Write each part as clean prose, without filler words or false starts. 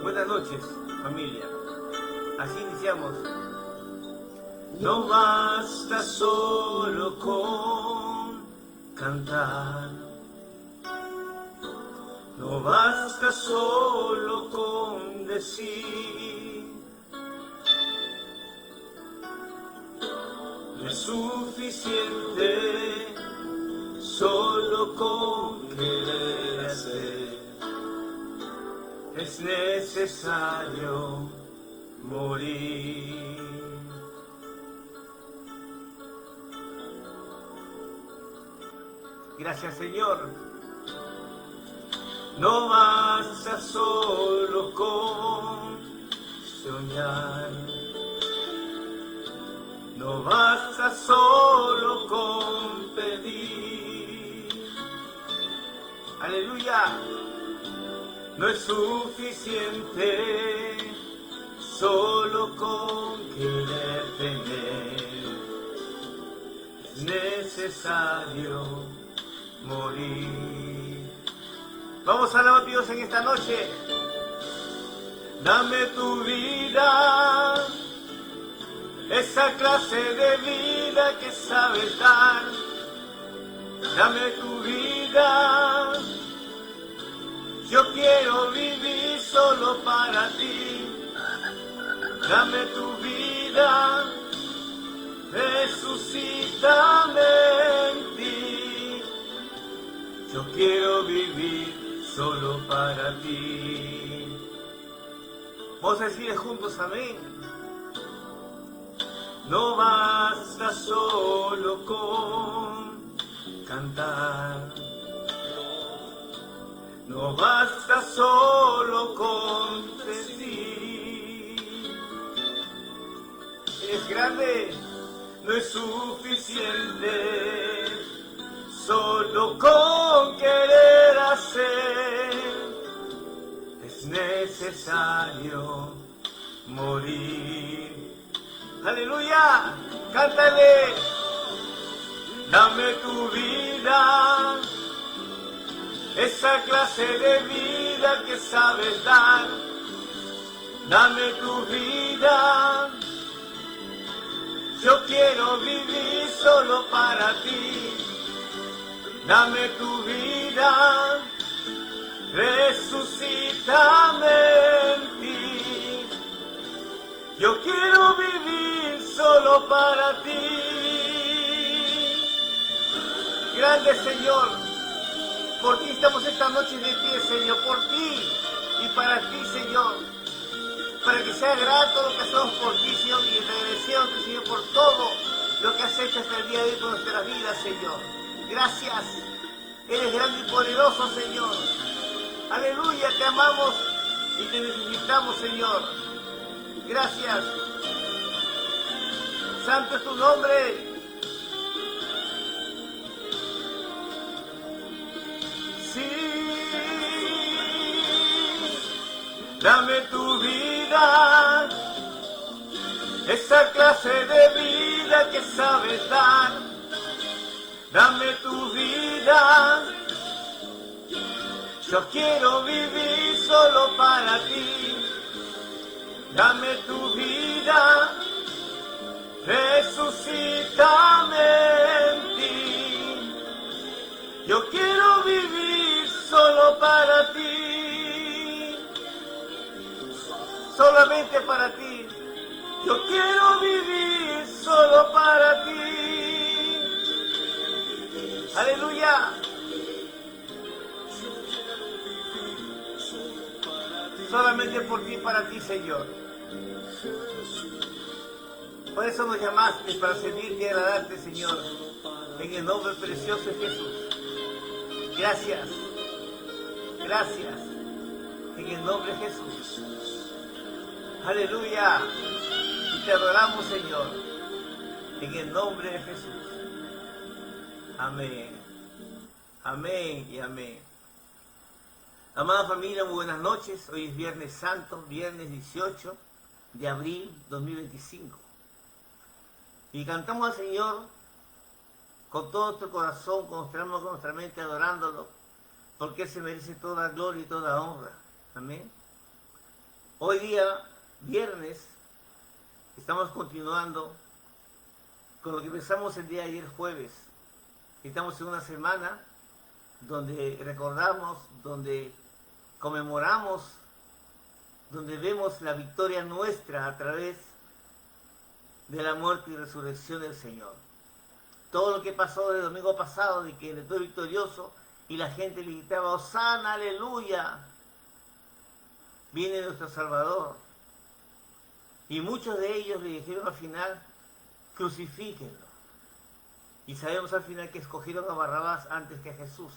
Buenas noches, familia. Así iniciamos. No basta solo con cantar. No basta solo con decir. No es suficiente solo con querer hacer. Es necesario morir. Gracias, Señor. No basta solo con soñar. No basta solo con pedir. Aleluya. No es suficiente solo con querer tener. Es necesario morir. Vamos a alabar a Dios en esta noche. Dame tu vida, esa clase de vida que sabes dar. Dame tu vida. Yo quiero vivir solo para ti. Dame tu vida, resucítame en ti. Yo quiero vivir solo para ti. Vamos a decir juntos amén. No basta solo con cantar. No basta solo con decir. Es grande, no es suficiente solo con querer hacer. Es necesario morir. Aleluya, cántale. Dame tu vida, esa clase de vida que sabes dar. Dame tu vida. Yo quiero vivir solo para ti. Dame tu vida. Resucítame en ti. Yo quiero vivir solo para ti. Grande Señor. Por ti estamos esta noche de pie, Señor, por ti y para ti, Señor. Para que sea grato lo que hacemos por ti, Señor, y agradeciéndote, Señor, por todo lo que has hecho hasta el día de hoy con nuestras vidas, Señor. Gracias. Eres grande y poderoso, Señor. Aleluya, te amamos y te necesitamos, Señor. Gracias. Santo es tu nombre. Dame tu vida, esa clase de vida que sabes dar. Dame tu vida, yo quiero vivir solo para ti. Dame tu vida, resucítame en ti. Yo quiero vivir solo para ti. Solamente para ti. Yo quiero vivir solo para ti. Aleluya. Solamente por ti, para ti, Señor. Por eso nos llamaste, para servirte y agradarte, Señor. En el nombre precioso de Jesús. Gracias. Gracias. En el nombre de Jesús. Aleluya. Y te adoramos, Señor. En el nombre de Jesús. Amén. Amén y amén. Amada familia, muy buenas noches. Hoy es Viernes Santo, viernes 18 de abril 2025. Y cantamos al Señor con todo nuestro corazón, con nuestra alma, con nuestra mente, adorándolo, porque Él se merece toda gloria y toda honra. Amén. Hoy día, viernes, estamos continuando con lo que empezamos el día de ayer jueves. Estamos en una semana donde recordamos, donde conmemoramos, donde vemos la victoria nuestra a través de la muerte y resurrección del Señor. Todo lo que pasó el domingo pasado, de que entró victorioso y la gente le gritaba, ¡Hosana, aleluya! Viene nuestro Salvador. Y muchos de ellos le dijeron al final, crucifíquenlo. Y sabemos al final que escogieron a Barrabás antes que a Jesús.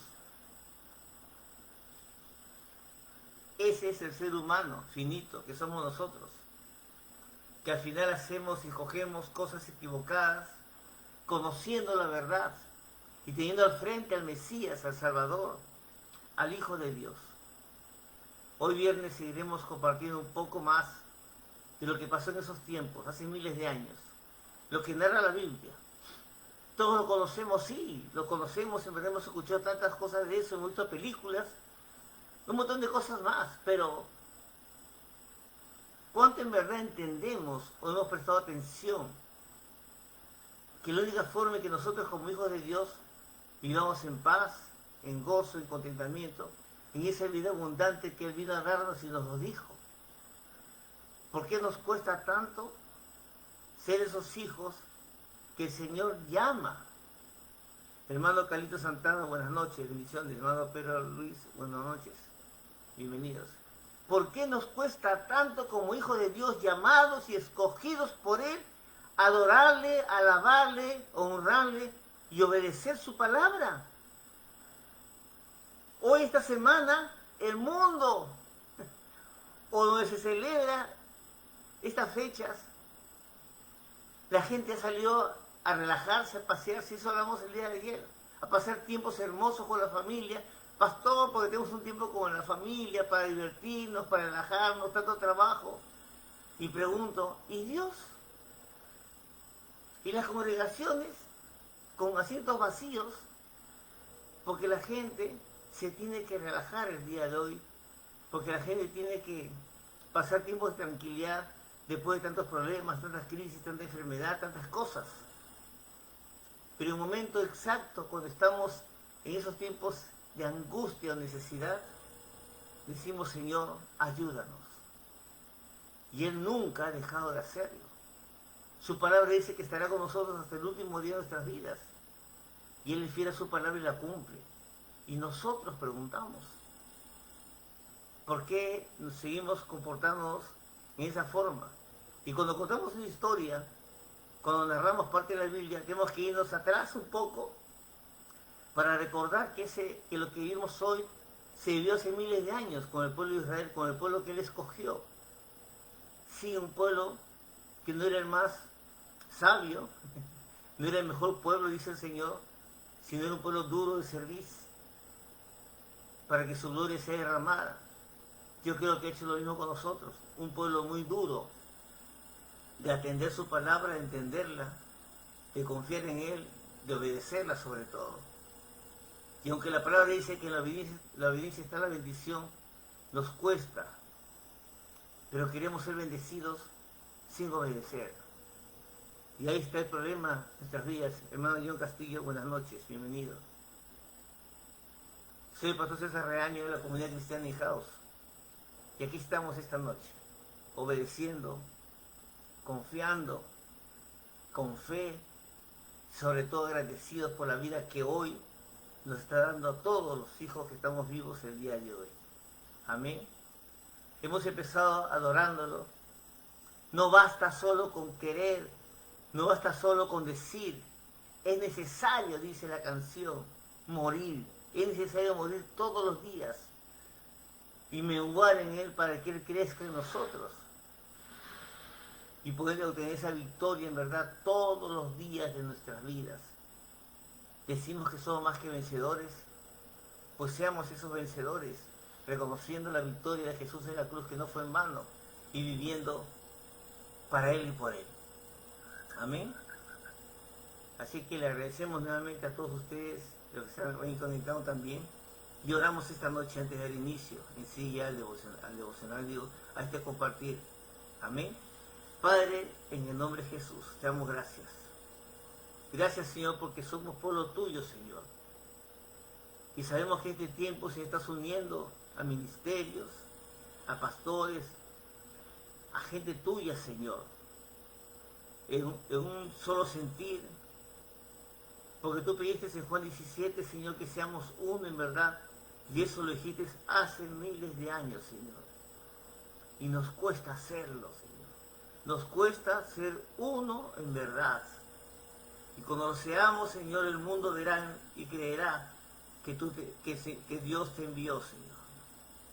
Ese es el ser humano finito que somos nosotros, que al final hacemos y escogemos cosas equivocadas, conociendo la verdad y teniendo al frente al Mesías, al Salvador, al Hijo de Dios. Hoy viernes seguiremos compartiendo un poco más de lo que pasó en esos tiempos, hace miles de años, lo que narra la Biblia. Todos lo conocemos, sí, lo conocemos, en verdad hemos escuchado tantas cosas de eso, hemos visto películas, un montón de cosas más, pero ¿cuánto en verdad entendemos o hemos prestado atención que la única forma en que nosotros como hijos de Dios vivamos en paz, en gozo, en contentamiento, en esa vida abundante que Él vino a darnos y nos lo dijo? ¿Por qué nos cuesta tanto ser esos hijos que el Señor llama? Hermano Carlito Santana, buenas noches, bendiciones. Hermano Pedro Luis, buenas noches, bienvenidos. ¿Por qué nos cuesta tanto como hijos de Dios, llamados y escogidos por Él, adorarle, alabarle, honrarle y obedecer su palabra? Hoy, esta semana, el mundo, o donde se celebra estas fechas, la gente salió a relajarse, a pasearse, eso hablamos el día de ayer, a pasar tiempos hermosos con la familia. Pastor, porque tenemos un tiempo con la familia para divertirnos, para relajarnos, tanto trabajo. Y pregunto, ¿y Dios? ¿Y las congregaciones con asientos vacíos? Porque la gente se tiene que relajar el día de hoy, porque la gente tiene que pasar tiempos de tranquilidad después de tantos problemas, tantas crisis, tanta enfermedad, tantas cosas. Pero en un momento exacto, cuando estamos en esos tiempos de angustia o necesidad, decimos, Señor, ayúdanos. Y Él nunca ha dejado de hacerlo. Su palabra dice que estará con nosotros hasta el último día de nuestras vidas. Y Él es fiel a su palabra y la cumple. Y nosotros preguntamos, ¿por qué nos seguimos comportándonos en esa forma? Y cuando contamos una historia, cuando narramos parte de la Biblia, tenemos que irnos atrás un poco para recordar que lo que vivimos hoy se vivió hace miles de años con el pueblo de Israel, con el pueblo que Él escogió. Sí, un pueblo que no era el más sabio, no era el mejor pueblo, dice el Señor, sino era un pueblo duro de servicio, para que su gloria sea derramada. Yo creo que ha hecho lo mismo con nosotros, un pueblo muy duro, de atender su palabra, de entenderla, de confiar en Él, de obedecerla sobre todo. Y aunque la palabra dice que la obediencia está en la bendición, nos cuesta, pero queremos ser bendecidos sin obedecer. Y ahí está el problema de nuestras vidas. Hermano John Castillo, buenas noches, bienvenido. Soy el pastor César Reaño de la Comunidad Cristiana in House. Y aquí estamos esta noche, obedeciendo, confiando, con fe, sobre todo agradecidos por la vida que hoy nos está dando a todos los hijos que estamos vivos el día de hoy. Amén. Hemos empezado adorándolo. No basta solo con querer, no basta solo con decir. Es necesario, dice la canción, morir. Es necesario morir todos los días y menguar en Él para que Él crezca en nosotros y poder obtener esa victoria en verdad todos los días de nuestras vidas. Decimos que somos más que vencedores, pues seamos esos vencedores, reconociendo la victoria de Jesús en la cruz, que no fue en vano, y viviendo para Él y por Él. Amén. Así que le agradecemos nuevamente a todos ustedes, los que se han conectado también, Y oramos esta noche antes de dar inicio, en sí ya al devocional, digo, a este compartir. Amén. Padre, en el nombre de Jesús, te damos gracias. Gracias, Señor, porque somos pueblo tuyo, Señor. Y sabemos que este tiempo se estás uniendo a ministerios, a pastores, a gente tuya, Señor, en un solo sentir. Porque tú pediste en Juan 17, Señor, que seamos uno en verdad. Y eso lo dijiste hace miles de años, Señor. Y nos cuesta hacerlo, Señor. Nos cuesta ser uno en verdad. Y cuando lo seamos, Señor, el mundo verá y creerá que Dios te envió, Señor.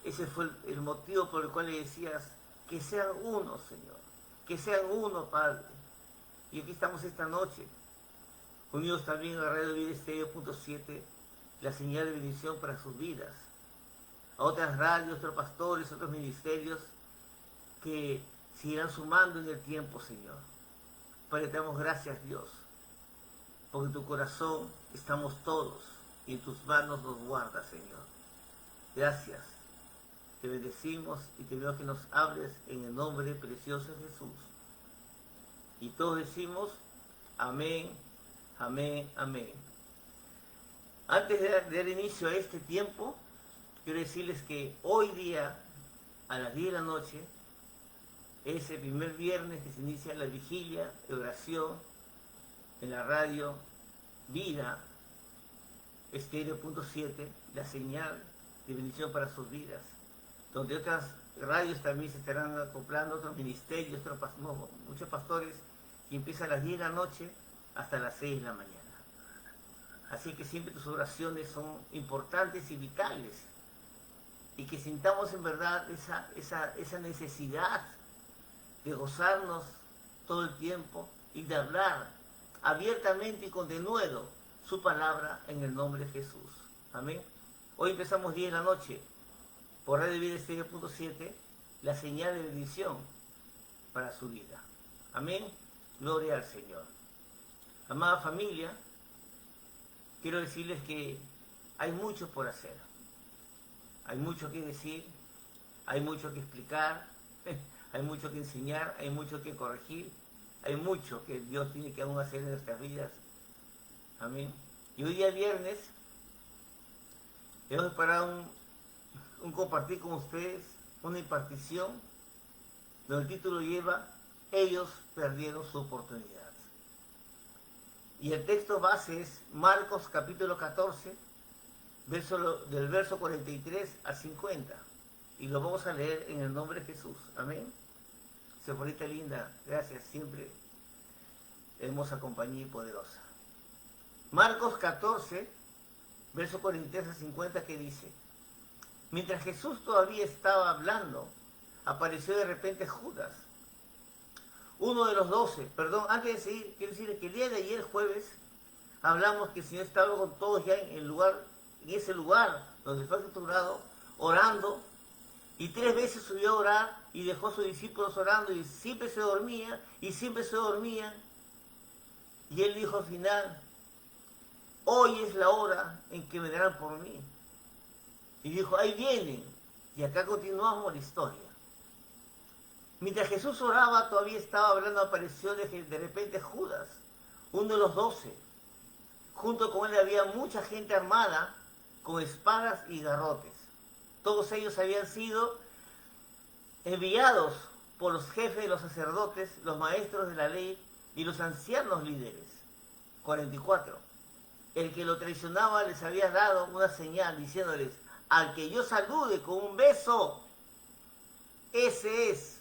Ese fue el motivo por el cual le decías que sean uno, Señor. Que sean uno, Padre. Y aquí estamos esta noche, unidos también a Radio Vida Estéreo.7, la señal de bendición para sus vidas. A otras radios, otros pastores, otros ministerios que se irán sumando en el tiempo, Señor. Padre, te damos gracias, Dios, porque en tu corazón estamos todos y en tus manos nos guarda, Señor. Gracias. Te bendecimos y te pido que nos hables en el nombre precioso de Jesús. Y todos decimos amén, amén, amén. Antes de dar inicio a este tiempo, quiero decirles que hoy día, a las 10 de la noche, es el primer viernes que se inicia la vigilia de oración en la radio Vida Estéreo.7, la señal de bendición para sus vidas, donde otras radios también se estarán acoplando, otros ministerios, muchos pastores, y empieza a las 10 de la noche hasta las 6 de la mañana. Así que siempre tus oraciones son importantes y vitales, y que sintamos en verdad esa necesidad de gozarnos todo el tiempo y de hablar abiertamente y con denuedo su palabra en el nombre de Jesús. Amén. Hoy empezamos 10 de la noche por Radio Vida Estéreo.7, la señal de bendición para su vida. Amén. Gloria al Señor. Amada familia, quiero decirles que hay mucho por hacer. Hay mucho que decir, hay mucho que explicar, hay mucho que enseñar, hay mucho que corregir, hay mucho que Dios tiene que aún hacer en nuestras vidas. Amén. Y hoy día viernes hemos preparado un compartir con ustedes, una impartición, donde el título lleva Ellos perdieron su oportunidad. Y el texto base es Marcos capítulo 14, del verso 43 al 50. Y lo vamos a leer en el nombre de Jesús. Amén. Señorita linda, gracias, siempre hermosa compañía y poderosa. Marcos 14, verso 43 al 50, que dice: mientras Jesús todavía estaba hablando, apareció de repente Judas, uno de los 12. Perdón, antes de seguir, quiero decirles que el día de ayer, jueves, hablamos que el Señor estaba con todos ya en ese lugar donde fue capturado, orando, y 3 veces subió a orar y dejó a sus discípulos orando, y siempre se dormía, y siempre se dormían. Y él dijo al final: hoy es la hora en que vendrán por mí. Y dijo: ahí vienen. Y acá continuamos la historia. Mientras Jesús oraba, todavía estaba hablando, apareció de repente Judas, uno de los 12. Junto con él había mucha gente armada con espadas y garrotes. Todos ellos habían sido enviados por los jefes de los sacerdotes, los maestros de la ley y los ancianos líderes. 44. El que lo traicionaba les había dado una señal diciéndoles: al que yo salude con un beso, ese es.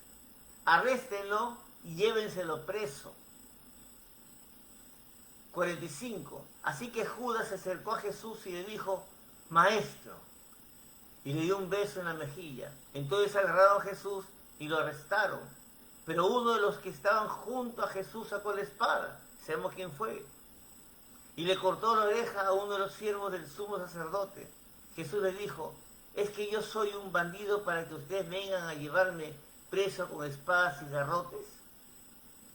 Arréstenlo y llévenselo preso. 45. Así que Judas se acercó a Jesús y le dijo: Maestro. Y le dio un beso en la mejilla. Entonces agarraron a Jesús y lo arrestaron. Pero uno de los que estaban junto a Jesús sacó la espada. Sabemos quién fue. Y le cortó la oreja a uno de los siervos del sumo sacerdote. Jesús le dijo: ¿es que yo soy un bandido para que ustedes vengan a llevarme preso con espadas y garrotes?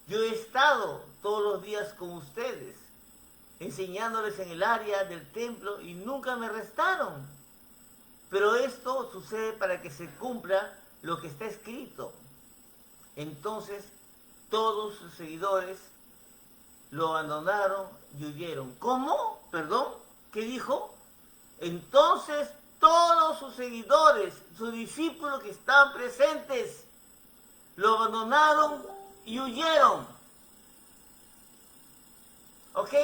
Yo he estado todos los días con ustedes, enseñándoles en el área del templo, y nunca me arrestaron. Pero esto sucede para que se cumpla lo que está escrito. Entonces todos sus seguidores lo abandonaron y huyeron. ¿Cómo? ¿Perdón? ¿Qué dijo? Entonces todos sus seguidores, sus discípulos que estaban presentes, lo abandonaron y huyeron. ¿Ok?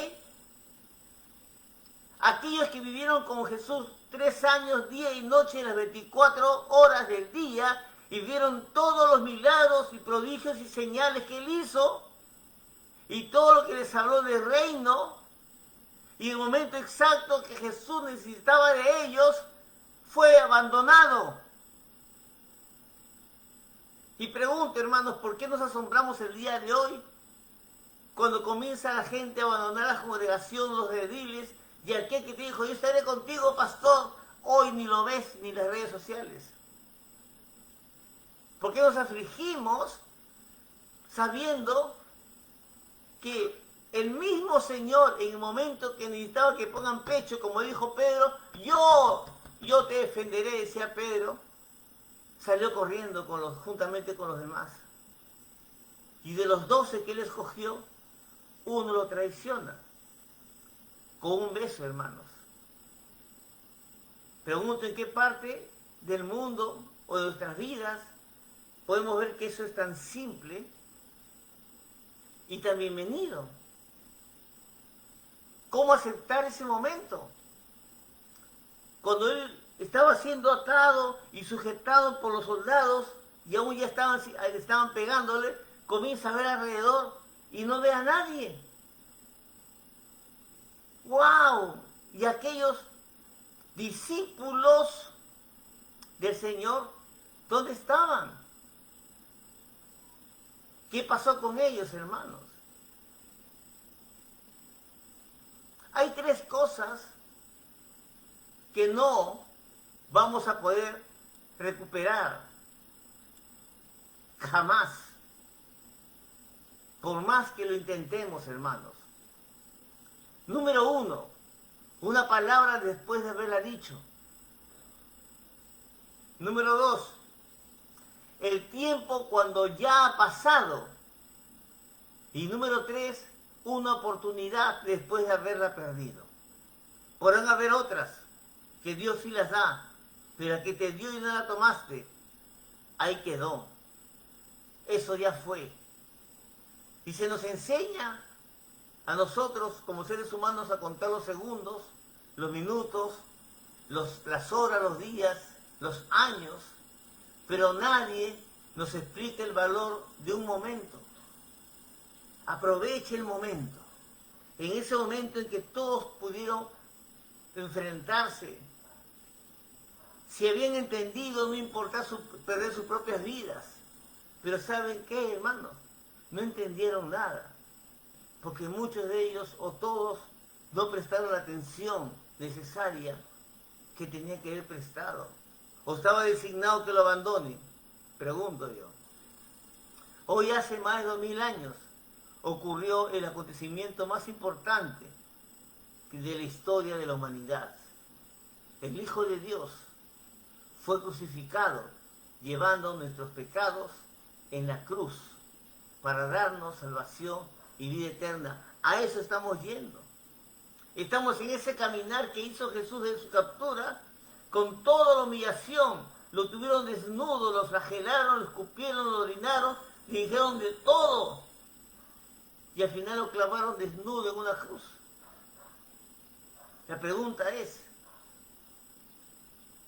Aquellos que vivieron con Jesús 3 años, día y noche, en las 24 horas del día, y vieron todos los milagros y prodigios y señales que él hizo, y todo lo que les habló del reino, y el momento exacto que Jesús necesitaba de ellos, fue abandonado. Y pregunto, hermanos, ¿por qué nos asombramos el día de hoy? Cuando comienza la gente a abandonar la congregación, los ediles, y aquel que te dijo, yo estaré contigo, pastor, hoy ni lo ves ni en las redes sociales. ¿Por qué nos afligimos sabiendo que el mismo Señor, en el momento que necesitaba que pongan pecho, como dijo Pedro, yo te defenderé, decía Pedro, salió corriendo juntamente con los demás? Y de los 12 que él escogió, uno lo traiciona. Con un beso, hermanos. Pregunto en qué parte del mundo o de nuestras vidas podemos ver que eso es tan simple y tan bienvenido. ¿Cómo aceptar ese momento? Cuando él estaba siendo atado y sujetado por los soldados y aún ya estaban pegándole, comienza a ver alrededor y no ve a nadie. ¡Wow! Y aquellos discípulos del Señor, ¿dónde estaban? ¿Qué pasó con ellos, hermanos? Hay 3 cosas que no vamos a poder recuperar jamás, por más que lo intentemos, hermanos. Número 1, una palabra después de haberla dicho. Número 2, el tiempo cuando ya ha pasado. Y número 3, una oportunidad después de haberla perdido. Podrán haber otras que Dios sí las da, pero la que te dio y no la tomaste, ahí quedó. Eso ya fue. Y se nos enseña a nosotros como seres humanos a contar los segundos, los minutos, las horas, los días, los años, pero nadie nos explica el valor de un momento. Aproveche el momento. En ese momento en que todos pudieron enfrentarse, si habían entendido, no importa perder sus propias vidas. Pero ¿saben qué, hermanos? No entendieron nada. Porque muchos de ellos, o todos, no prestaron la atención necesaria que tenía que haber prestado. ¿O estaba designado que lo abandonen? Pregunto yo. Hoy hace más de 2000 años ocurrió el acontecimiento más importante de la historia de la humanidad. El Hijo de Dios fue crucificado llevando nuestros pecados en la cruz para darnos salvación y vida eterna. A eso estamos yendo. Estamos en ese caminar que hizo Jesús de su captura, con toda la humillación. Lo tuvieron desnudo, lo flagelaron, lo escupieron, lo orinaron, le dijeron de todo. Y al final lo clavaron desnudo en una cruz. La pregunta es,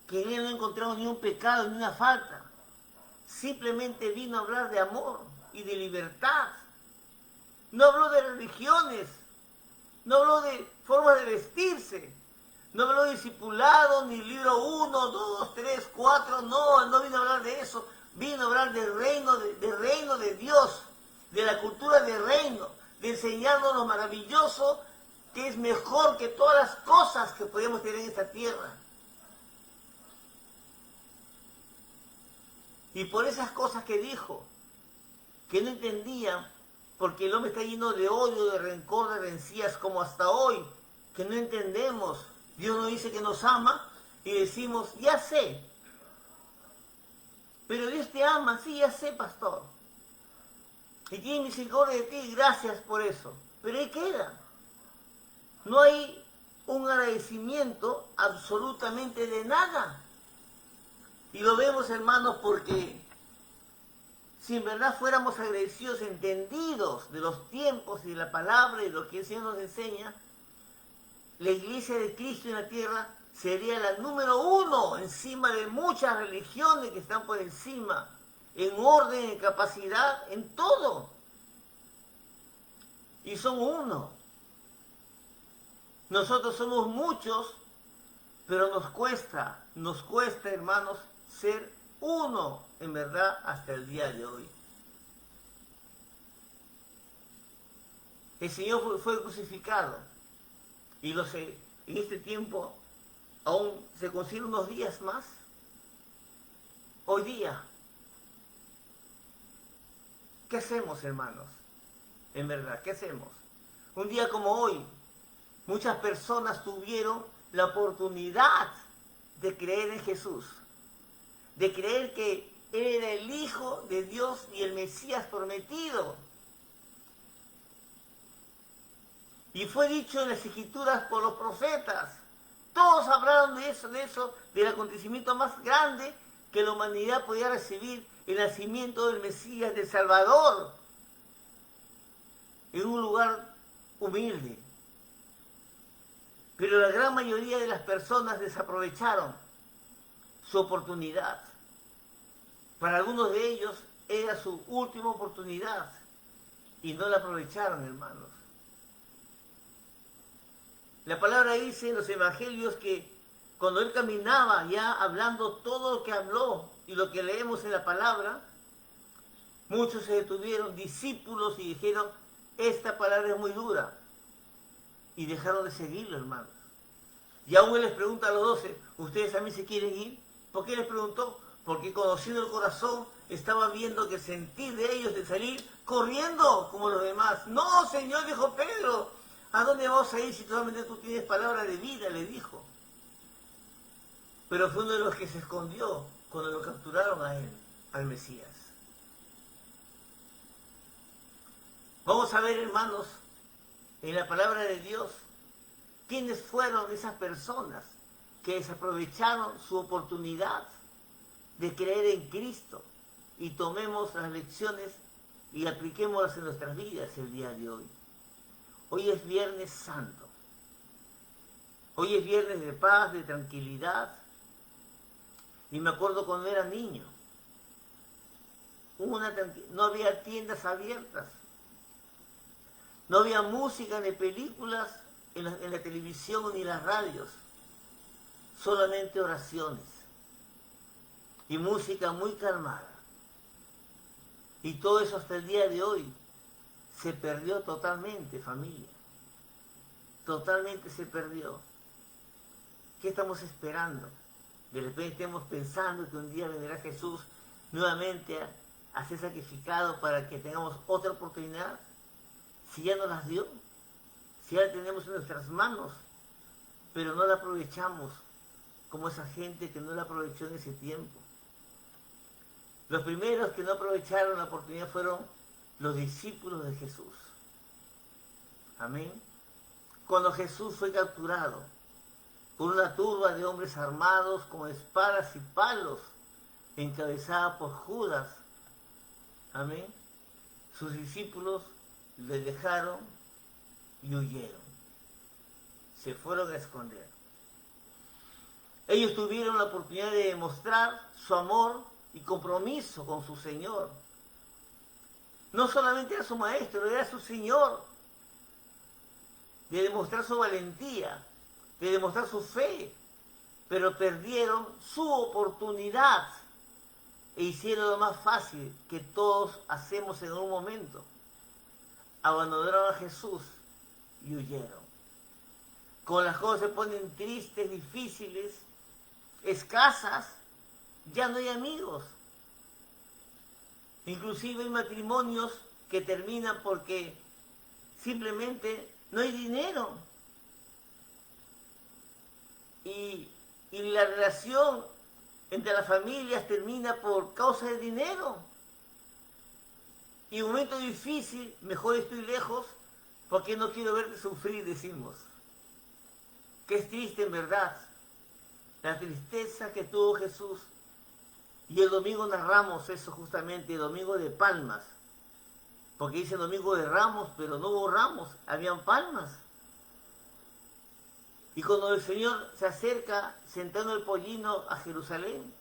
que en él no encontramos ni un pecado ni una falta. Simplemente vino a hablar de amor y de libertad. No habló de religiones, no habló de formas de vestirse, no habló de discipulado, ni libro 1, 2, 3, 4, no, no vino a hablar de eso, vino a hablar del reino de Dios, de la cultura del reino, de enseñarnos lo maravilloso que es mejor que todas las cosas que podemos tener en esta tierra. Y por esas cosas que dijo, que no entendían, porque el hombre está lleno de odio, de rencor, de rencillas, como hasta hoy, que no entendemos. Dios nos dice que nos ama, y decimos, ya sé, pero Dios te ama, sí, ya sé, pastor, y tiene misericordia de ti, gracias por eso, pero ahí queda. No hay un agradecimiento absolutamente de nada. Y lo vemos, hermanos, porque si en verdad fuéramos agradecidos, entendidos de los tiempos y de la palabra y de lo que el Señor nos enseña, la iglesia de Cristo en la tierra sería la número uno encima de muchas religiones que están por encima, en orden, en capacidad, en todo. Y son uno. Nosotros somos muchos, pero nos cuesta, hermanos, ser uno en verdad hasta el día de hoy. El Señor fue crucificado y en este tiempo aún se consiguen unos días más. Hoy día, ¿qué hacemos, hermanos? En verdad, ¿qué hacemos? Un día como hoy, muchas personas tuvieron la oportunidad de creer en Jesús, de creer que Él era el Hijo de Dios y el Mesías prometido. Y fue dicho en las Escrituras por los profetas. Todos hablaron de eso, del acontecimiento más grande que la humanidad podía recibir, el nacimiento del Mesías, del Salvador, en un lugar humilde. Pero la gran mayoría de las personas desaprovecharon su oportunidad. Para algunos de ellos era su última oportunidad y no la aprovecharon, hermanos. La palabra dice en los evangelios que cuando él caminaba ya hablando todo lo que habló y lo que leemos en la palabra, muchos se detuvieron, discípulos, y dijeron, esta palabra es muy dura. Y dejaron de seguirlo, hermanos. Y aún él les pregunta a los 12, ¿ustedes a mí se quieren ir? ¿Por qué les preguntó? Porque conociendo el corazón, estaba viendo que el sentir de ellos de salir corriendo como los demás. No, Señor, dijo Pedro, ¿a dónde vamos a ir si solamente tú tienes palabra de vida? Le dijo. Pero fue uno de los que se escondió cuando lo capturaron a él, al Mesías. Vamos a ver, hermanos, en la palabra de Dios, quiénes fueron esas personas que desaprovecharon su oportunidad de creer en Cristo, y tomemos las lecciones y apliquémoslas en nuestras vidas el día de hoy. Hoy es Viernes Santo. Hoy es viernes de paz, de tranquilidad. Y me acuerdo cuando era niño. No había tiendas abiertas. No había música ni películas en la televisión ni en las radios. Solamente oraciones. Y música muy calmada. Y todo eso hasta el día de hoy se perdió totalmente, familia. Totalmente se perdió. ¿Qué estamos esperando? De repente estamos pensando que un día vendrá Jesús nuevamente a ser sacrificado para que tengamos otra oportunidad. Si ya nos las dio, si ya la tenemos en nuestras manos, pero no la aprovechamos como esa gente que no la aprovechó en ese tiempo. Los primeros que no aprovecharon la oportunidad fueron los discípulos de Jesús. Amén. Cuando Jesús fue capturado por una turba de hombres armados con espadas y palos, encabezada por Judas. Amén. Sus discípulos le dejaron y huyeron. Se fueron a esconder. Ellos tuvieron la oportunidad de demostrar su amor y compromiso con su Señor. No solamente era su maestro, era su Señor. De demostrar su valentía, de demostrar su fe, pero perdieron su oportunidad e hicieron lo más fácil que todos hacemos en un momento. Abandonaron a Jesús y huyeron. Cuando las cosas se ponen tristes, difíciles, escasas, ya no hay amigos. Inclusive hay matrimonios que terminan porque simplemente no hay dinero. Y y la relación entre las familias termina por causa del dinero. Y en un momento difícil, mejor estoy lejos porque no quiero verte sufrir, decimos. Que es triste en verdad, la tristeza que tuvo Jesús. Y el domingo narramos eso justamente, el domingo de Palmas. Porque dice domingo de Ramos, pero no hubo ramos, habían palmas. Y cuando el Señor se acerca sentando el pollino a Jerusalén,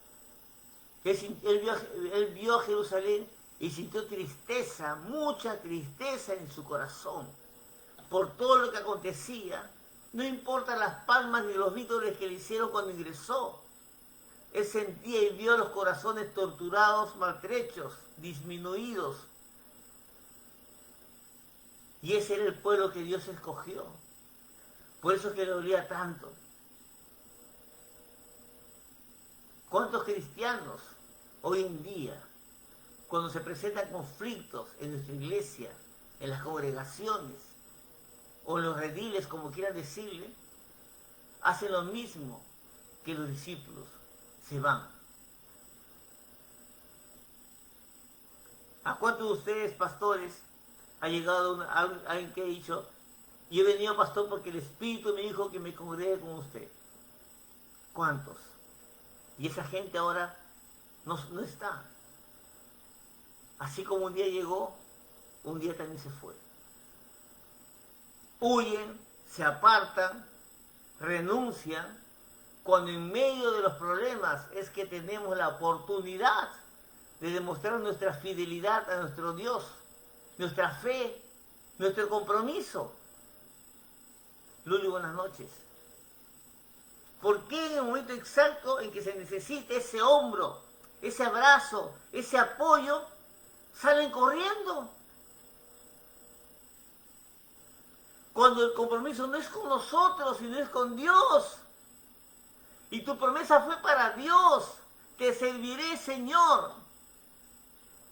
él vio a Jerusalén y sintió tristeza, mucha tristeza en su corazón por todo lo que acontecía. No importa las palmas ni los vítores que le hicieron cuando ingresó. Él sentía y vio los corazones torturados, maltrechos, disminuidos. Y ese era el pueblo que Dios escogió. Por eso es que le dolía tanto. ¿Cuántos cristianos hoy en día, cuando se presentan conflictos en nuestra iglesia, en las congregaciones, o en los rediles, como quieran decirle, hacen lo mismo que los discípulos? Se van. ¿A cuántos de ustedes, pastores, ha llegado alguien que ha dicho: yo he venido, pastor, porque el Espíritu me dijo que me congregue con usted? ¿Cuántos? Y esa gente ahora no está. Así como un día llegó, un día también se fue. Huyen, se apartan, renuncian, cuando en medio de los problemas es que tenemos la oportunidad de demostrar nuestra fidelidad a nuestro Dios, nuestra fe, nuestro compromiso. Luli, buenas noches. ¿Por qué en el momento exacto en que se necesita ese hombro, ese abrazo, ese apoyo, salen corriendo? Cuando el compromiso no es con nosotros, sino es con Dios. Y tu promesa fue para Dios. Te serviré, Señor.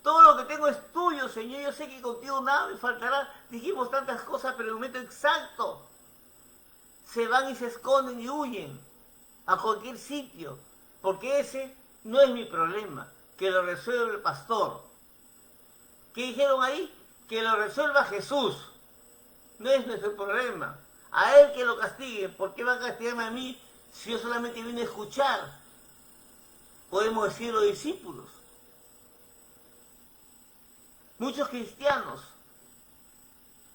Todo lo que tengo es tuyo, Señor. Yo sé que contigo nada me faltará. Dijimos tantas cosas, pero en el momento exacto se van y se esconden y huyen a cualquier sitio. Porque ese no es mi problema. Que lo resuelva el pastor. ¿Qué dijeron ahí? Que lo resuelva Jesús. No es nuestro problema. A Él que lo castiguen. ¿Por qué va a castigarme a mí si yo solamente vine a escuchar? Podemos decir los discípulos. Muchos cristianos,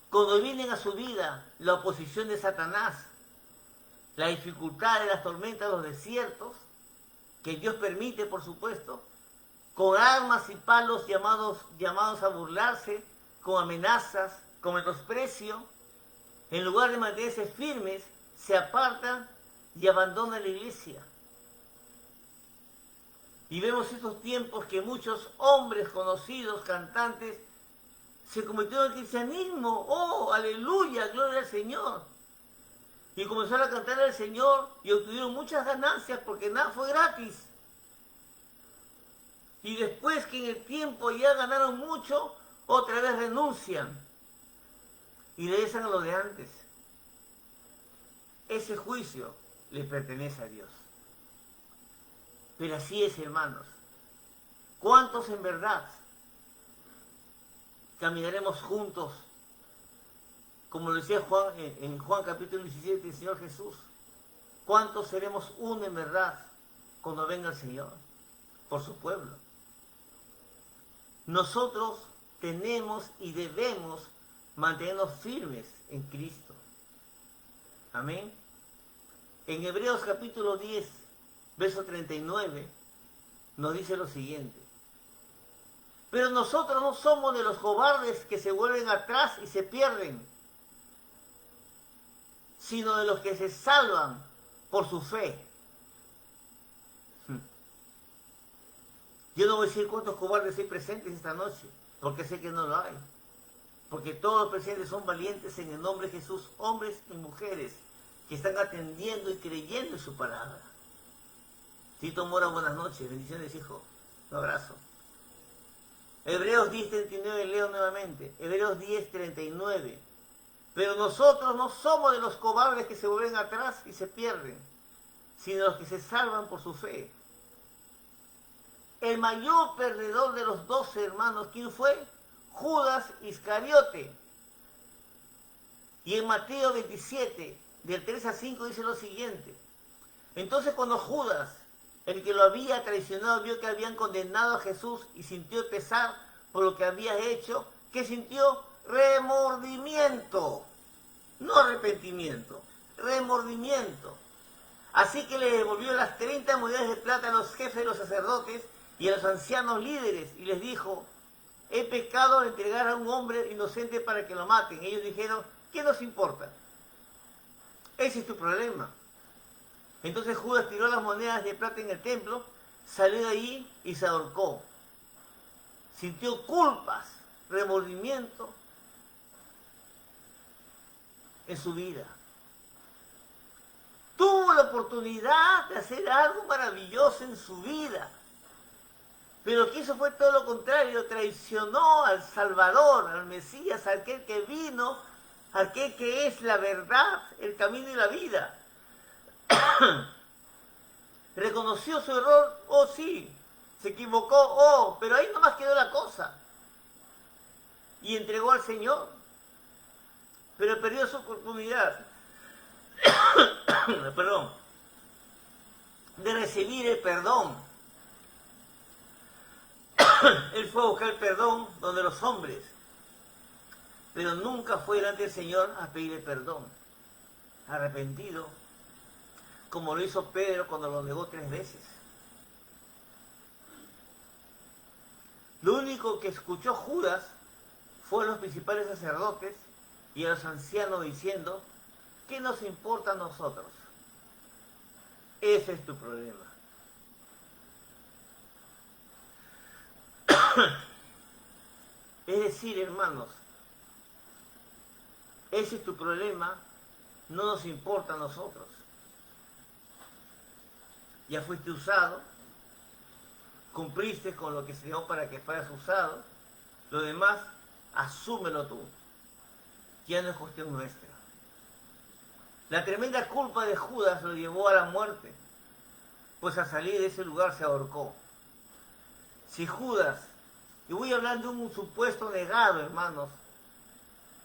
cuando vienen a su vida la oposición de Satanás, la dificultad de las tormentas, los desiertos, que Dios permite, por supuesto, con armas y palos llamados a burlarse, con amenazas, con menosprecio, en lugar de mantenerse firmes, se apartan y abandonan la iglesia. Y vemos estos tiempos que muchos hombres conocidos, cantantes, se convirtieron al cristianismo. ¡Oh, aleluya, gloria al Señor! Y comenzaron a cantar al Señor y obtuvieron muchas ganancias porque nada fue gratis. Y después que en el tiempo ya ganaron mucho, otra vez renuncian y regresan a lo de antes. Ese juicio le pertenece a Dios. Pero así es, hermanos. ¿Cuántos en verdad caminaremos juntos? Como lo decía Juan, en Juan capítulo 17, el Señor Jesús. ¿Cuántos seremos uno en verdad cuando venga el Señor por su pueblo? Nosotros tenemos y debemos mantenernos firmes en Cristo. Amén. En Hebreos capítulo 10, verso 39, nos dice lo siguiente: pero nosotros no somos de los cobardes que se vuelven atrás y se pierden, sino de los que se salvan por su fe. Yo no voy a decir cuántos cobardes hay presentes esta noche, porque sé que no lo hay. Porque todos los presentes son valientes en el nombre de Jesús, hombres y mujeres que están atendiendo y creyendo en su palabra. Tito Mora, buenas noches, bendiciones, hijo. Un abrazo. Hebreos 10:39, leo nuevamente. Hebreos 10:39. Pero nosotros no somos de los cobardes que se vuelven atrás y se pierden, sino los que se salvan por su fe. El mayor perdedor de los 12 hermanos, ¿quién fue? Judas Iscariote. Y en Mateo 27, del 3 a 5, dice lo siguiente. Entonces cuando Judas, el que lo había traicionado, vio que habían condenado a Jesús y sintió pesar por lo que había hecho, ¿qué sintió? Remordimiento. No arrepentimiento, remordimiento. Así que le devolvió las 30 monedas de plata a los jefes de los sacerdotes y a los ancianos líderes y les dijo, he pecado al entregar a un hombre inocente para que lo maten. Ellos dijeron, ¿qué nos importa? Ese es tu problema. Entonces Judas tiró las monedas de plata en el templo, salió de allí y se ahorcó. Sintió culpas, remordimiento en su vida. Tuvo la oportunidad de hacer algo maravilloso en su vida. Pero lo que hizo fue todo lo contrario, traicionó al Salvador, al Mesías, a aquel que vino, a aquel que es la verdad, el camino y la vida. Reconoció su error, oh sí, se equivocó, oh, pero ahí nomás quedó la cosa. Y entregó al Señor, pero perdió su oportunidad, perdón, de recibir el perdón. Él fue a buscar el perdón donde los hombres, pero nunca fue delante del Señor a pedirle perdón, arrepentido, como lo hizo Pedro cuando lo negó 3 veces. Lo único que escuchó Judas fue a los principales sacerdotes y a los ancianos diciendo, ¿qué nos importa a nosotros? Ese es tu problema. Es decir, hermanos, ese es tu problema, no nos importa a nosotros. Ya fuiste usado, cumpliste con lo que se dio para que fueras usado, lo demás, asúmelo tú, ya no es cuestión nuestra. La tremenda culpa de Judas lo llevó a la muerte, pues al salir de ese lugar se ahorcó. Si Judas, y voy a hablar de un supuesto negado, hermanos,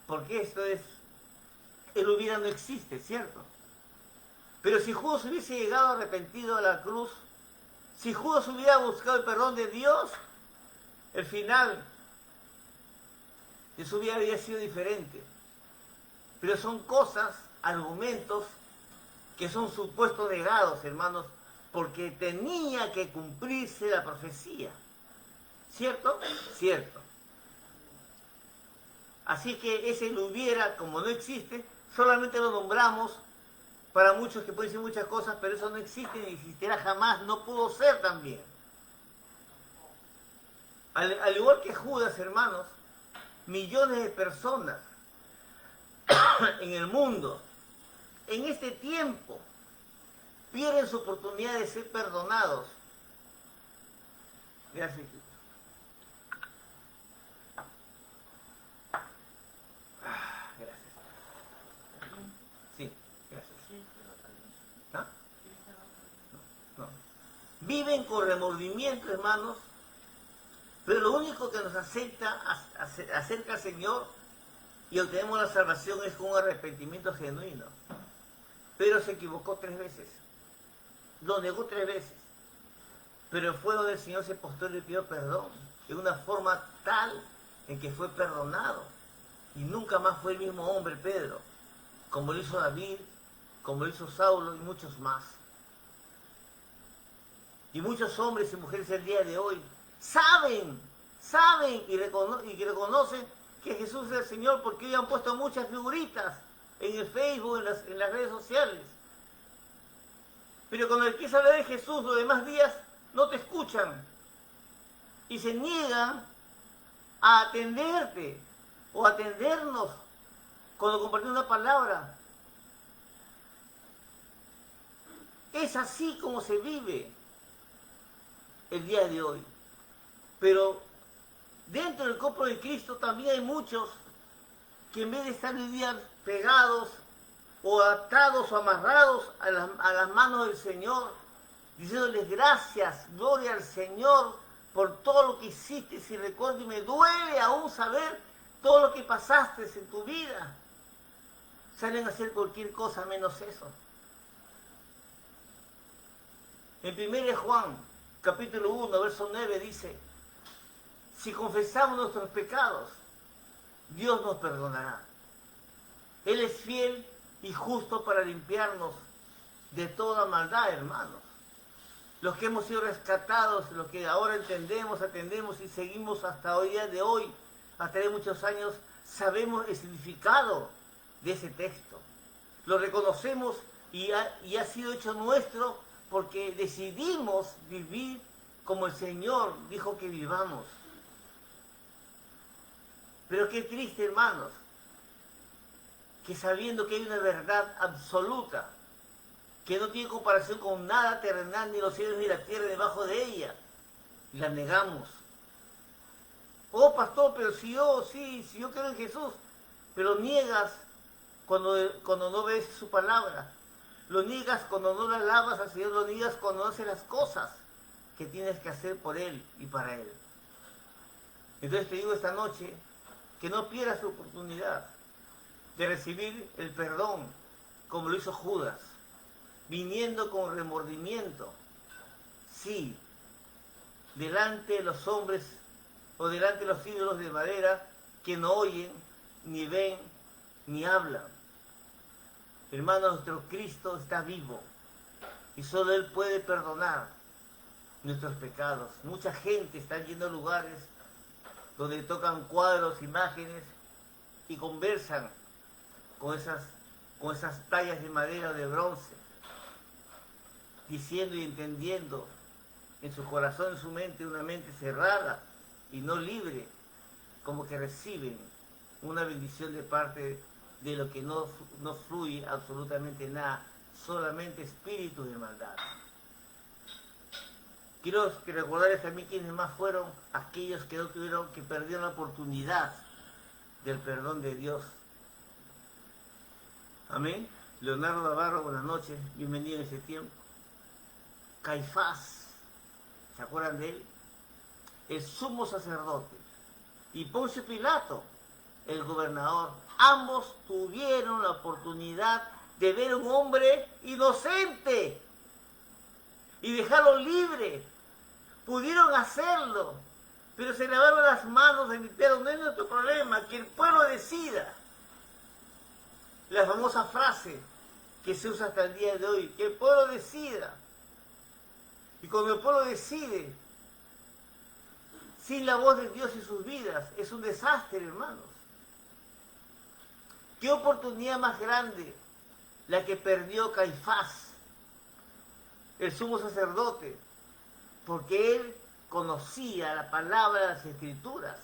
porque esto es, el hubiera no existe, ¿cierto? Pero si Judas hubiese llegado arrepentido a la cruz, si Judas hubiera buscado el perdón de Dios, el final de su vida habría sido diferente. Pero son cosas, argumentos, que son supuestos negados, hermanos, porque tenía que cumplirse la profecía. ¿Cierto? Cierto. Así que ese lo hubiera, como no existe, solamente lo nombramos para muchos que pueden decir muchas cosas, pero eso no existe ni existirá jamás, no pudo ser también. Al igual que Judas, hermanos, millones de personas en el mundo, en este tiempo, pierden su oportunidad de ser perdonados. Gracias. Viven con remordimiento, hermanos, pero lo único que nos acerca al Señor y obtenemos la salvación es con un arrepentimiento genuino. Pero se equivocó 3 veces, lo negó 3 veces, pero el fuego del Señor se postró y le pidió perdón, de una forma tal en que fue perdonado, y nunca más fue el mismo hombre, Pedro, como lo hizo David, como lo hizo Saulo y muchos más. Y muchos hombres y mujeres el día de hoy saben y reconocen que Jesús es el Señor, porque hoy han puesto muchas figuritas en el Facebook, en las redes sociales. Pero cuando empieza a hablar de Jesús los demás días, no te escuchan. Y se niegan a atenderte o atendernos cuando compartimos una palabra. Es así como se vive el día de hoy. Pero dentro del cuerpo de Cristo también hay muchos que en vez de estar hoy día pegados o atados o amarrados a las manos del Señor, diciéndoles gracias, gloria al Señor por todo lo que hiciste. Si recuerdo y me duele aún saber todo lo que pasaste en tu vida, salen a hacer cualquier cosa menos eso. En 1 Juan, capítulo 1, verso 9 dice, si confesamos nuestros pecados, Dios nos perdonará. Él es fiel y justo para limpiarnos de toda maldad, hermanos. Los que hemos sido rescatados, los que ahora entendemos, atendemos y seguimos hasta hoy día de hoy, hasta de muchos años, sabemos el significado de ese texto. Lo reconocemos y ha sido hecho nuestro porque decidimos vivir como el Señor dijo que vivamos. Pero qué triste, hermanos, que sabiendo que hay una verdad absoluta, que no tiene comparación con nada terrenal, ni los cielos ni la tierra debajo de ella, la negamos. Oh, pastor, pero si yo creo en Jesús, pero niegas cuando no ves su palabra, lo niegas cuando no la alabas al Señor, lo niegas cuando no haces las cosas que tienes que hacer por Él y para Él. Entonces te digo esta noche que no pierdas tu oportunidad de recibir el perdón como lo hizo Judas, viniendo con remordimiento, sí, delante de los hombres o delante de los ídolos de madera que no oyen, ni ven, ni hablan. Hermano, nuestro Cristo está vivo y solo Él puede perdonar nuestros pecados. Mucha gente está yendo a lugares donde tocan cuadros, imágenes y conversan con esas tallas de madera o de bronce, diciendo y entendiendo en su corazón, en su mente, una mente cerrada y no libre, como que reciben una bendición de parte de lo que no fluye absolutamente nada, solamente espíritus de maldad. Quiero recordarles también quiénes más fueron aquellos que no tuvieron, que perdieron la oportunidad del perdón de Dios. Amén. Leonardo Navarro, buenas noches, bienvenido en este tiempo. Caifás, ¿se acuerdan de él? El sumo sacerdote. Y Poncio Pilato, el gobernador. Ambos tuvieron la oportunidad de ver a un hombre inocente y dejarlo libre. Pudieron hacerlo, pero se lavaron las manos, evitaron, no es nuestro problema, que el pueblo decida. La famosa frase que se usa hasta el día de hoy, que el pueblo decida. Y cuando el pueblo decide, sin la voz de Dios en sus vidas, es un desastre, hermanos. ¿Qué oportunidad más grande la que perdió Caifás, el sumo sacerdote? Porque él conocía la palabra de las Escrituras.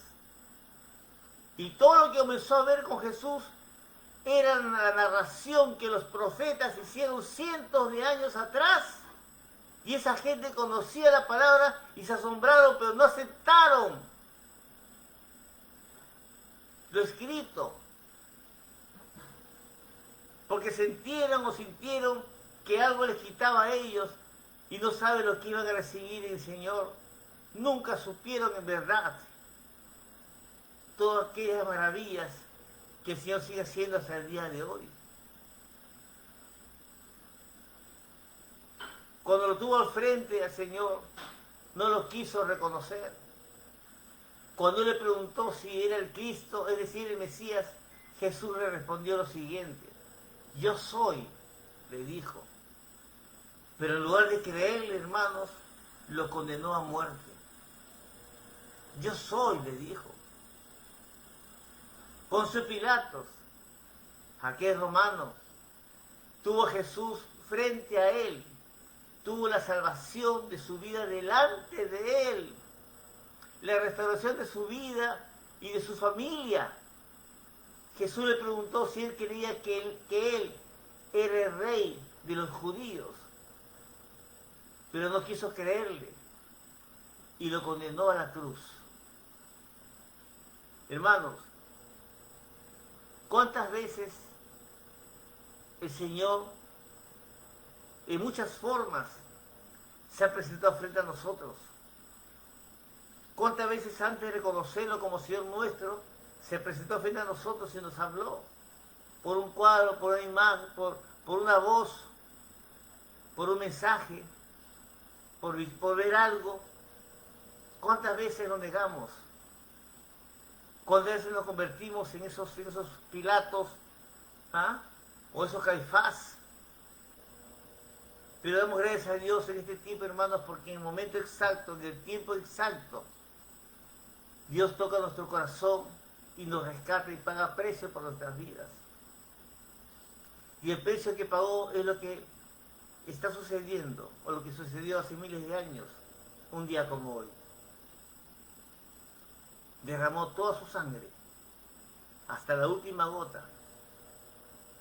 Y todo lo que comenzó a ver con Jesús era la narración que los profetas hicieron cientos de años atrás. Y esa gente conocía la palabra y se asombraron, pero no aceptaron lo escrito. Porque sintieron que algo les quitaba a ellos y no saben lo que iban a recibir del Señor. Nunca supieron en verdad todas aquellas maravillas que el Señor sigue haciendo hasta el día de hoy. Cuando lo tuvo al frente al Señor, no lo quiso reconocer. Cuando le preguntó si era el Cristo, es decir, el Mesías, Jesús le respondió lo siguiente: yo soy, le dijo. Pero en lugar de creerle, hermanos, lo condenó a muerte. Yo soy, le dijo. Poncio Pilatos, aquel romano, tuvo a Jesús frente a él, tuvo la salvación de su vida delante de él, la restauración de su vida y de su familia. Jesús le preguntó si él creía que él era el rey de los judíos, pero no quiso creerle y lo condenó a la cruz. Hermanos, ¿cuántas veces el Señor en muchas formas se ha presentado frente a nosotros. ¿Cuántas veces antes de reconocerlo como Señor nuestro, se presentó frente a nosotros y nos habló? Por un cuadro, por una imagen, por una voz, por un mensaje, por ver algo. ¿Cuántas veces nos negamos? ¿Cuántas veces nos convertimos en esos Pilatos, o esos Caifás? Pero damos gracias a Dios en este tiempo, hermanos, porque en el momento exacto, en el tiempo exacto, Dios toca nuestro corazón y nos rescata y paga precio por nuestras vidas. Y el precio que pagó es lo que está sucediendo, o lo que sucedió hace miles de años, un día como hoy. Derramó toda su sangre, hasta la última gota,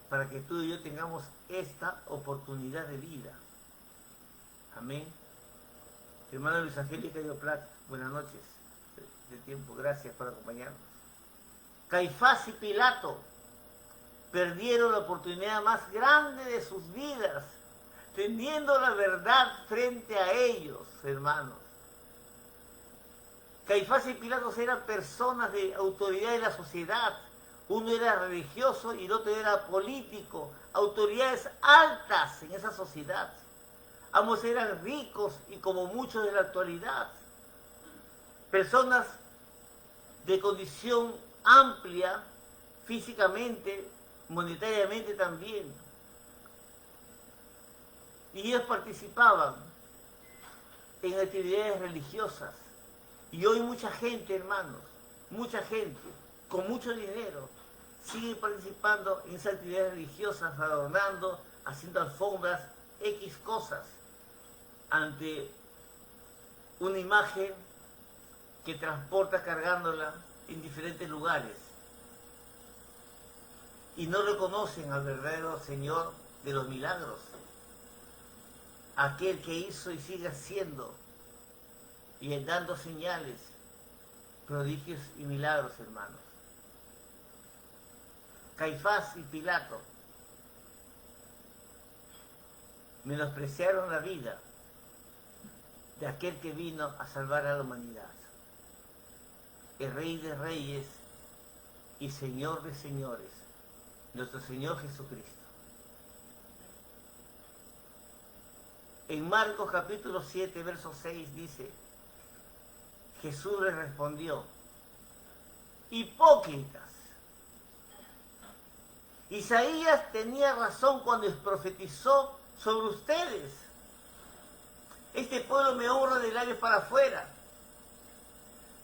para que tú y yo tengamos esta oportunidad de vida. Amén. Hermana Luis Angélica Yoplat, buenas noches de tiempo, gracias por acompañarnos. Caifás y Pilato perdieron la oportunidad más grande de sus vidas, teniendo la verdad frente a ellos, hermanos. Caifás y Pilatos eran personas de autoridad de la sociedad. Uno era religioso y el otro era político, autoridades altas en esa sociedad. Ambos eran ricos y como muchos de la actualidad. Personas de condición amplia, físicamente, monetariamente también. Y ellos participaban en actividades religiosas. Y hoy mucha gente, hermanos, mucha gente con mucho dinero sigue participando en esas actividades religiosas, adornando, haciendo alfombras, X cosas, ante una imagen que transporta cargándola en diferentes lugares. Y no reconocen al verdadero Señor de los milagros, aquel que hizo y sigue haciendo y dando señales, prodigios y milagros, hermanos. Caifás y Pilato menospreciaron la vida de aquel que vino a salvar a la humanidad, el Rey de Reyes y Señor de Señores, nuestro Señor Jesucristo. En Marcos capítulo 7, verso 6 dice: Jesús les respondió: hipócritas, Isaías tenía razón cuando profetizó sobre ustedes. Este pueblo me honra de labios para afuera,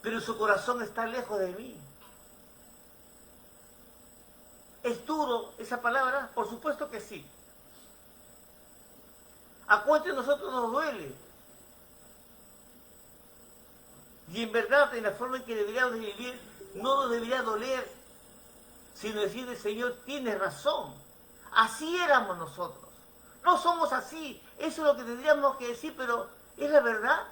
pero su corazón está lejos de mí. ¿Es duro esa palabra? Por supuesto que sí. ¿A cuántos de nosotros nos duele? Y en verdad, en la forma en que deberíamos de vivir, no nos debería doler, sino decirle: Señor, tienes razón. Así éramos nosotros. No somos así. Eso es lo que tendríamos que decir, pero ¿es la verdad?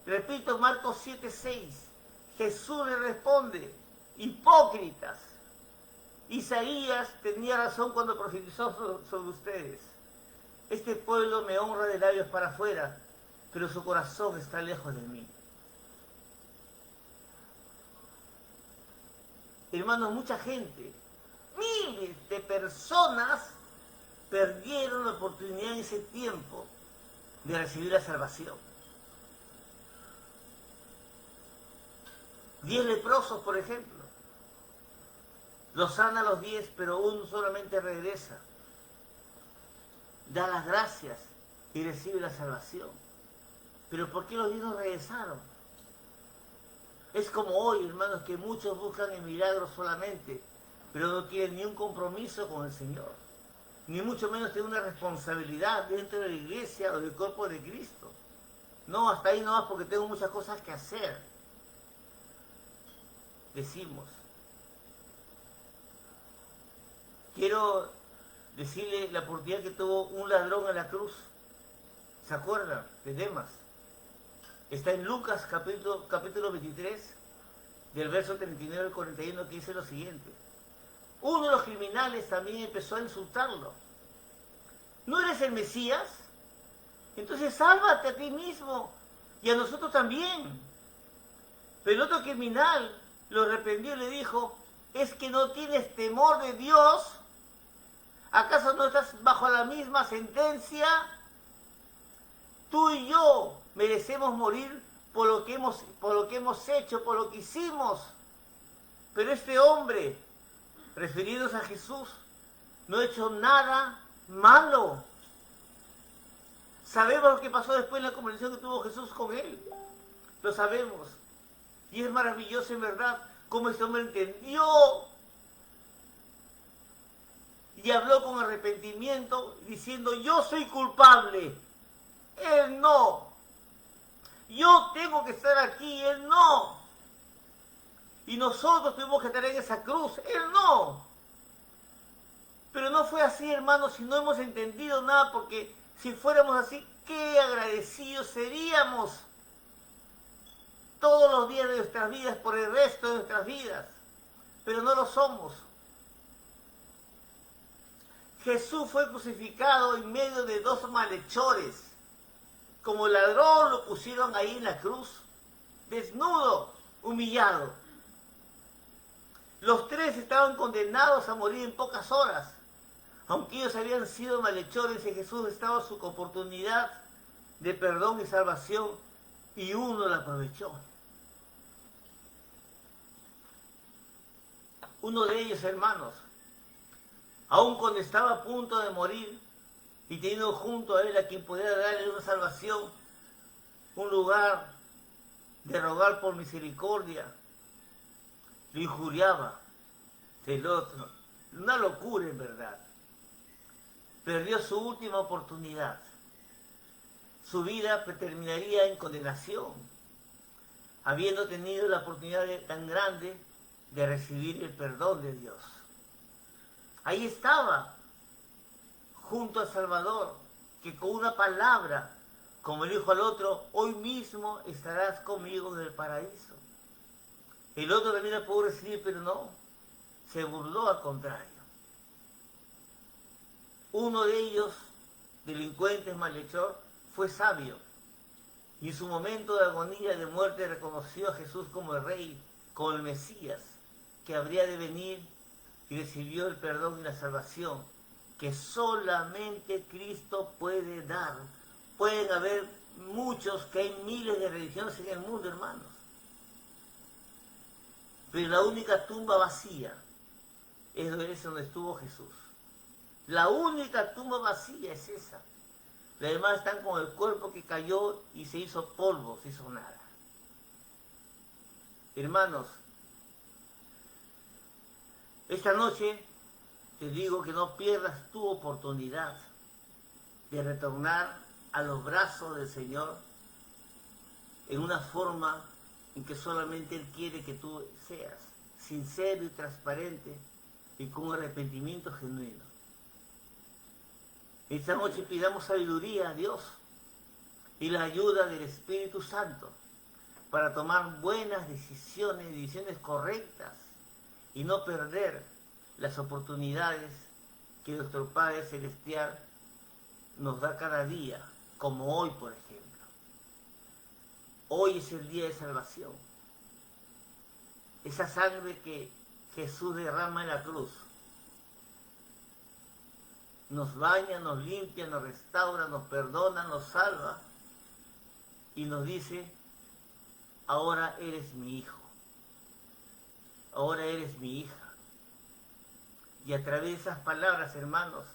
Repito, Marcos 7:6. Jesús le responde: hipócritas, Isaías tenía razón cuando profetizó sobre ustedes. Este pueblo me honra de labios para afuera, pero su corazón está lejos de mí. Hermanos, mucha gente, miles de personas perdieron la oportunidad en ese tiempo de recibir la salvación. 10 leprosos, por ejemplo. Los sana a los 10, pero uno solamente regresa. Da las gracias y recibe la salvación. Pero ¿por qué los 10 no regresaron? Es como hoy, hermanos, que muchos buscan el milagro solamente, pero no tienen ni un compromiso con el Señor, ni mucho menos tienen una responsabilidad dentro de la iglesia o del cuerpo de Cristo. No, hasta ahí no vas porque tengo muchas cosas que hacer, decimos. Quiero decirle la oportunidad que tuvo un ladrón en la cruz. ¿Se acuerdan? De Demas. Está en Lucas capítulo 23, del verso 39 al 41, que dice lo siguiente: uno de los criminales también empezó a insultarlo. ¿No eres el Mesías? Entonces sálvate a ti mismo y a nosotros también. Pero el otro criminal lo reprendió y le dijo, ¿es que no tienes temor de Dios? ¿Acaso no estás bajo la misma sentencia? Tú y yo merecemos morir por lo que hemos hecho, por lo que hicimos. Pero este hombre, refiriéndose a Jesús, no ha hecho nada malo. Sabemos lo que pasó después en la conversación que tuvo Jesús con él. Lo sabemos. Y es maravilloso en verdad cómo este hombre entendió y habló con arrepentimiento diciendo, yo soy culpable, él no. Yo tengo que estar aquí, él no. Y nosotros tuvimos que estar en esa cruz, él no. Pero no fue así, hermanos, si no hemos entendido nada, porque si fuéramos así, qué agradecidos seríamos todos los días de nuestras vidas por el resto de nuestras vidas. Pero no lo somos. Jesús fue crucificado en medio de dos malhechores. Como ladrón lo pusieron ahí en la cruz, desnudo, humillado. Los tres estaban condenados a morir en pocas horas. Aunque ellos habían sido malhechores, en Jesús estaba su oportunidad de perdón y salvación, y uno la aprovechó. Uno de ellos, hermanos, aun cuando estaba a punto de morir, y teniendo junto a él a quien pudiera darle una salvación, un lugar de rogar por misericordia, lo injuriaba del otro. Una locura en verdad. Perdió su última oportunidad. Su vida terminaría en condenación, habiendo tenido la oportunidad tan grande de recibir el perdón de Dios. Ahí estaba, junto al Salvador, que con una palabra, como le dijo al otro, hoy mismo estarás conmigo en el paraíso. El otro también la pudo recibir, pero no, se burló al contrario. Uno de ellos, delincuente, malhechor, fue sabio, y en su momento de agonía, de muerte, reconoció a Jesús como el Rey, como el Mesías, que habría de venir, y recibió el perdón y la salvación que solamente Cristo puede dar. Pueden haber muchos, que hay miles de religiones en el mundo, hermanos, pero la única tumba vacía es donde estuvo Jesús. La única tumba vacía es esa. Los demás están con el cuerpo que cayó y se hizo polvo, se hizo nada. Hermanos, esta noche te digo que no pierdas tu oportunidad de retornar a los brazos del Señor en una forma en que solamente Él quiere que tú seas, sincero y transparente y con arrepentimiento genuino. Esta noche pidamos sabiduría a Dios y la ayuda del Espíritu Santo para tomar buenas decisiones correctas, y no perder las oportunidades que nuestro Padre Celestial nos da cada día, como hoy, por ejemplo. Hoy es el día de salvación. Esa sangre que Jesús derrama en la cruz nos baña, nos limpia, nos restaura, nos perdona, nos salva y nos dice, ahora eres mi hijo, ahora eres mi hija. Y a través de esas palabras, hermanos,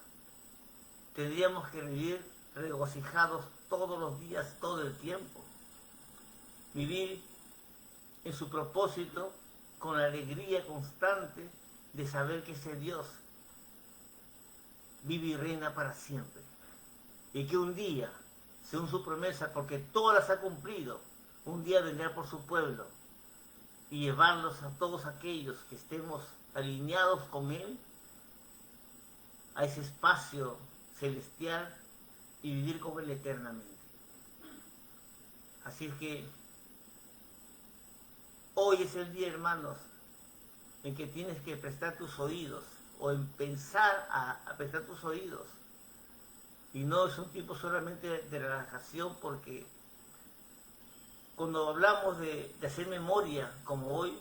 tendríamos que vivir regocijados todos los días, todo el tiempo. Vivir en su propósito con la alegría constante de saber que ese Dios vive y reina para siempre. Y que un día, según su promesa, porque todas las ha cumplido, un día vendrá por su pueblo y llevarlos a todos aquellos que estemos alineados con Él a ese espacio celestial y vivir con Él eternamente. Así es que hoy es el día, hermanos, en que tienes que prestar tus oídos o en pensar a prestar tus oídos. Y no es un tiempo solamente de relajación, porque cuando hablamos de hacer memoria, como hoy,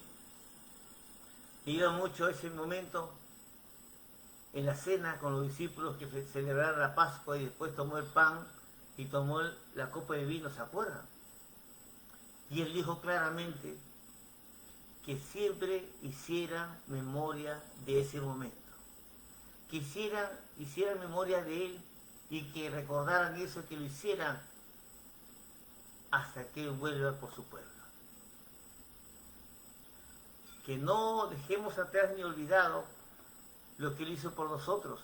me iba mucho ese momento en la cena con los discípulos que celebraron la Pascua y después tomó el pan y tomó la copa de vino, ¿se acuerdan? Y él dijo claramente que siempre hicieran memoria de ese momento, que hicieran memoria de él y que recordaran eso, que lo hicieran hasta que él vuelva por su pueblo. Que no dejemos atrás ni olvidado lo que él hizo por nosotros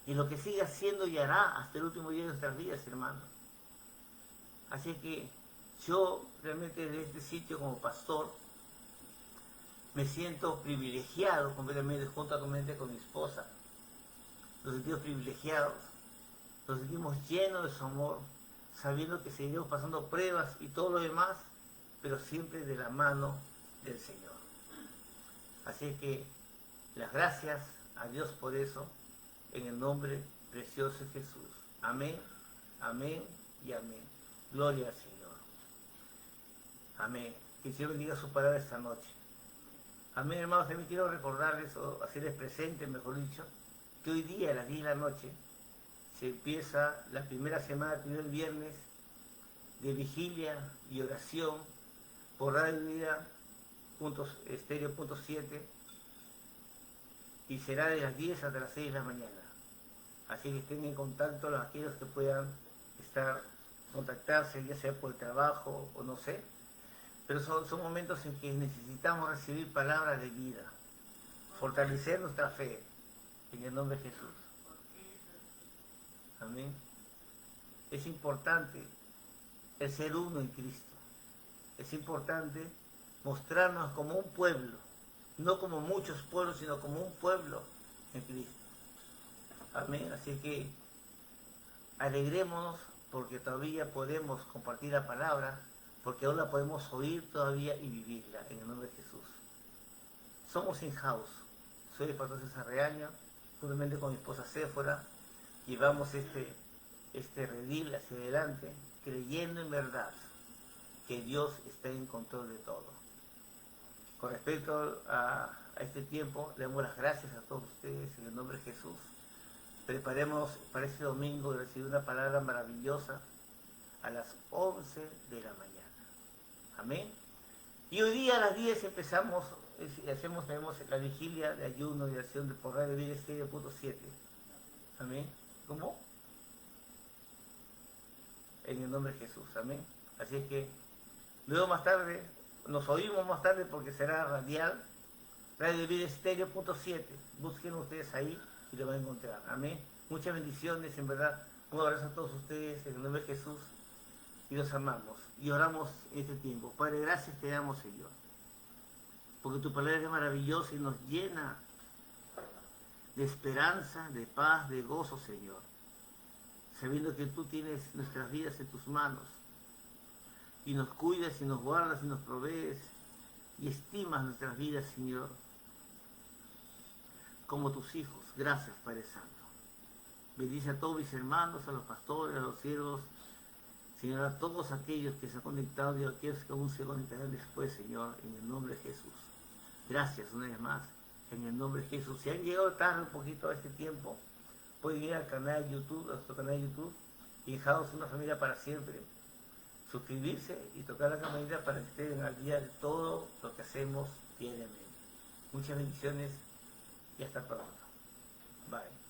y lo que sigue haciendo y hará hasta el último día de nuestras vidas, hermanos. Así que yo realmente de este sitio como pastor me siento privilegiado completamente, juntamente con mi esposa. Nos sentimos privilegiados, nos sentimos llenos de su amor, sabiendo que seguiremos pasando pruebas y todo lo demás, pero siempre de la mano del Señor. Así que las gracias a Dios por eso, en el nombre precioso de Jesús. Amén, amén y amén. Gloria al Señor. Amén. Que el Señor bendiga su palabra esta noche. Amén, hermanos. También quiero recordarles, o hacerles presente, mejor dicho, que hoy día a las 10 de la noche se empieza la primera semana, el primer viernes, de vigilia y oración por Radio Vida Estéreo.7, y será de las 10 hasta las 6 de la mañana. Así que estén en contacto los aquellos que puedan contactarse, ya sea por el trabajo o no sé, pero son momentos en que necesitamos recibir palabras de vida, fortalecer nuestra fe en el nombre de Jesús. Amén. Es importante el ser uno en Cristo. Es importante mostrarnos como un pueblo, no como muchos pueblos, sino como un pueblo en Cristo. Amén. Así que alegrémonos porque todavía podemos compartir la palabra, porque ahora la podemos oír todavía y vivirla en el nombre de Jesús. Somos in-house. Soy el pastor César Reaño, juntamente con mi esposa Séfora, llevamos este redil hacia adelante, creyendo en verdad que Dios está en control de todo. Con respecto a este tiempo, le damos las gracias a todos ustedes en el nombre de Jesús. Preparemos para este domingo de recibir una palabra maravillosa a las 11 de la mañana. Amén. Y hoy día a las 10 tenemos la vigilia de ayuno y acción de por Radio Vida Estéreo.7. Amén. ¿Cómo? En el nombre de Jesús. Amén. Así es que luego más tarde, nos oímos más tarde porque será radial, Radio Vida Estéreo.7. Busquen ustedes ahí y lo van a encontrar. Amén. Muchas bendiciones, en verdad. Un abrazo a todos ustedes en el nombre de Jesús. Y los amamos. Y oramos en este tiempo. Padre, gracias te damos, Señor. Porque tu palabra es maravillosa y nos llena de esperanza, de paz, de gozo, Señor. Sabiendo que tú tienes nuestras vidas en tus manos. Y nos cuidas y nos guardas y nos provees. Y estimas nuestras vidas, Señor, como tus hijos. Gracias, Padre Santo. Bendice a todos mis hermanos, a los pastores, a los siervos, Señor, a todos aquellos que se han conectado y a aquellos que aún se conectarán después, Señor, en el nombre de Jesús. Gracias una vez más, en el nombre de Jesús. Si han llegado tarde un poquito a este tiempo, pueden ir al canal de YouTube, a nuestro canal de YouTube, y dejaros una familia para siempre. Suscribirse y tocar la campanita para que estén al día de todo lo que hacemos diariamente. Muchas bendiciones y hasta pronto. Bye.